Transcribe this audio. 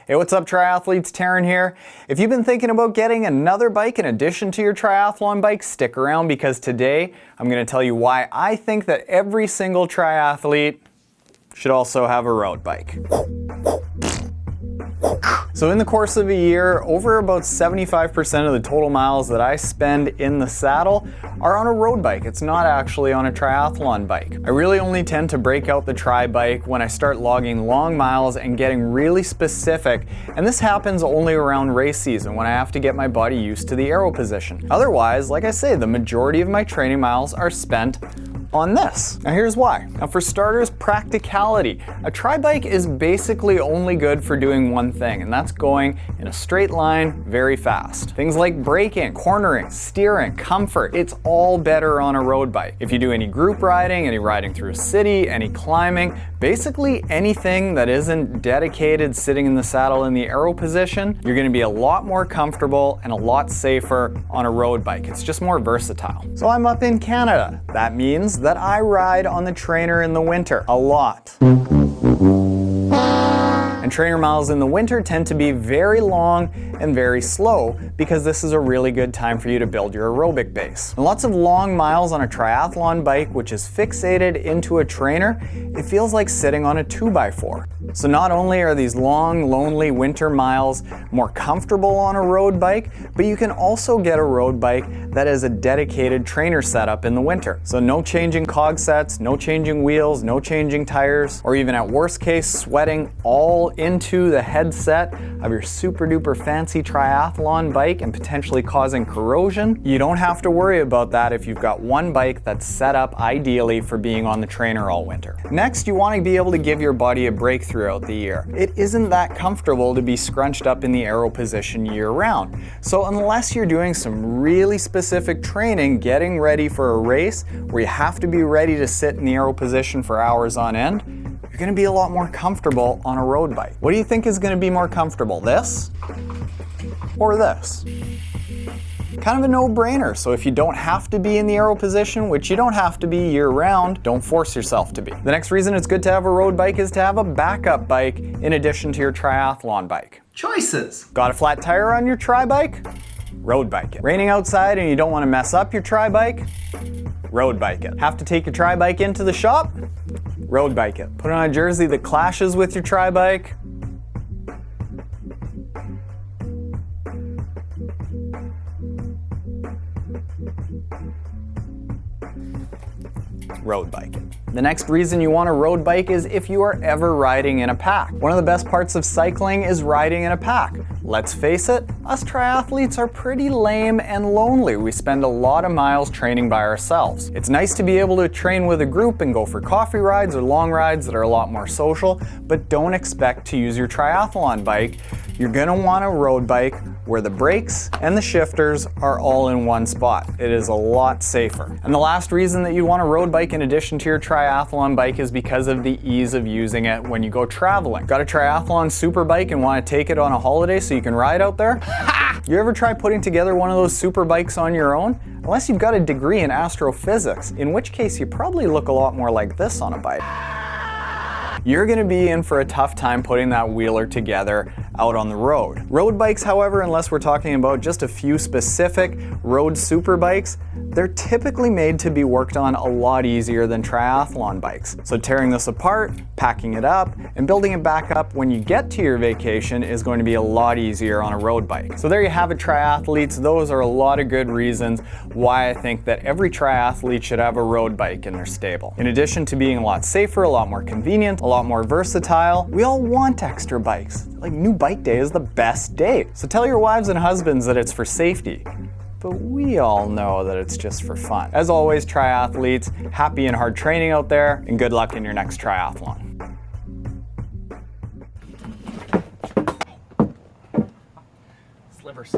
Hey, what's up triathletes, Taren here. If you've been thinking about getting another bike in addition to your triathlon bike, stick around because today I'm going to tell you why I think that every single triathlete should also have a road bike. So in the course of a year, over about 75% of the total miles that I spend in the saddle are on a road bike. It's not actually on a triathlon bike. I really only tend to break out the tri bike when I start logging long miles and getting really specific, and this happens only around race season when I have to get my body used to the aero position. Otherwise, like I say, the majority of my training miles are spent on this. Now here's why. Now for starters, practicality. A tri bike is basically only good for doing one thing, and that's going in a straight line very fast. Things like braking, cornering, steering, comfort, it's all better on a road bike. If you do any group riding, any riding through a city, any climbing, basically anything that isn't dedicated sitting in the saddle in the aero position, you're going to be a lot more comfortable and a lot safer on a road bike. It's just more versatile. So I'm up in Canada. That means that I ride on the trainer in the winter a lot. And trainer miles in the winter tend to be very long and very slow because this is a really good time for you to build your aerobic base. And lots of long miles on a triathlon bike, which is fixated into a trainer, it feels like sitting on a 2x4. So not only are these long, lonely winter miles more comfortable on a road bike, but you can also get a road bike that is a dedicated trainer setup in the winter. So no changing cog sets, no changing wheels, no changing tires, or even at worst case, sweating all into the headset of your super duper fancy triathlon bike and potentially causing corrosion. You don't have to worry about that if you've got one bike that's set up ideally for being on the trainer all winter. Next, you want to be able to give your body a break throughout the year. It isn't that comfortable to be scrunched up in the aero position year round. So unless you're doing some really specific training, getting ready for a race where you have to be ready to sit in the aero position for hours on end, you're going to be a lot more comfortable on a road bike. What do you think is going to be more comfortable, this or this? Kind of a no-brainer, so if you don't have to be in the aero position, which you don't have to be year-round, don't force yourself to be. The next reason it's good to have a road bike is to have a backup bike in addition to your triathlon bike. Choices! Got a flat tire on your tri bike? Road bike it. Raining outside and you don't want to mess up your tri bike? Road bike it. Have to take your tri bike into the shop? Road bike it. Put on a jersey that clashes with your tri bike? Road bike it. The next reason you want a road bike is if you are ever riding in a pack. One of the best parts of cycling is riding in a pack. Let's face it, us triathletes are pretty lame and lonely. We spend a lot of miles training by ourselves. It's nice to be able to train with a group and go for coffee rides or long rides that are a lot more social, but don't expect to use your triathlon bike. You're gonna want a road bike where the brakes and the shifters are all in one spot. It is a lot safer. And the last reason that you want a road bike in addition to your triathlon bike is because of the ease of using it when you go traveling. Got a triathlon super bike and want to take it on a holiday so you can ride out there? Ha! You ever try putting together one of those super bikes on your own? Unless you've got a degree in astrophysics, in which case you probably look a lot more like this on a bike. You're going to be in for a tough time putting that wheeler together out on the road. Road bikes, however, unless we're talking about just a few specific road super bikes, they're typically made to be worked on a lot easier than triathlon bikes. So tearing this apart, packing it up, and building it back up when you get to your vacation is going to be a lot easier on a road bike. So there you have it, triathletes. Those are a lot of good reasons why I think that every triathlete should have a road bike in their stable. In addition to being a lot safer, a lot more convenient, a lot more versatile, we all want extra bikes. Like new bike day is the best day. So tell your wives and husbands that it's for safety. But we all know that it's just for fun. As always, triathletes, happy and hard training out there, and good luck in your next triathlon. Slivers.